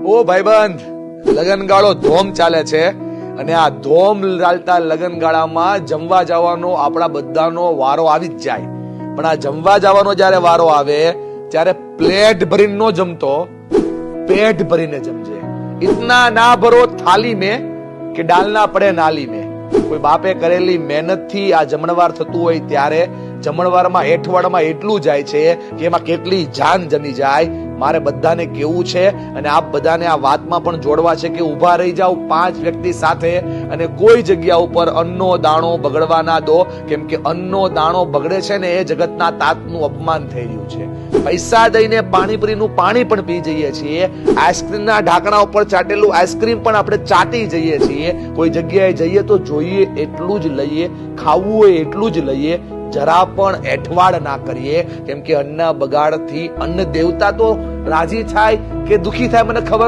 ઓ ભાઈબંધ, લગનગાળો ધોમ ચાલે છે અને આ ધોમ ચાલતા લગનગાળામાં જમવા જવાનો આપણા બધાનો વારો આવી જ જાય. પણ આ જમવા જવાનો જ્યારે વારો આવે ત્યારે પ્લેટ ભરીને નો જમતો, પેટ ભરીને જમજે. ઇતના ના ભરો થાલી में કે ડાલના પડે નાલી में. કોઈ બાપે કરેલી મહેનત થી આ જમણવાર થતું હોય ત્યારે જમણવારમાં હેઠવાડમાં એટલું જાય છે કે એમાં કેટલી જાન જમી જાય. મારે બધાને કેવું છે અને આપ બધાને આ વાતમાં પણ જોડવા છે કે ઉભા રહી જાઓ 5 વ્યક્તિ સાથે અને કોઈ જગ્યા ઉપર અન્નનો દાણો બગડવા ના દો, કેમ કે અન્નનો દાણો બગડે છે ને એ જગતના તાતનું અપમાન થઈ રહ્યું છે. પૈસા દઈને પાણીપુરીનું પાણી પણ પી જઈએ છીએ, આઈસ્ક્રીમના ઢાંકણા ઉપર ચાટેલું આઈસ્ક્રીમ પણ આપણે ચાટી જઈએ છીએ. કોઈ જગ્યાએ જઈએ તો જોઈએ એટલું જ લઈએ, ખાવું હોય એટલું જ લઈએ, જરા પણ એઠવાડ ના કરીએ, કેમ કે અન્ન બગાડથી અન્ન દેવતા તો રાજી થાય કે દુખી થાય મને ખબર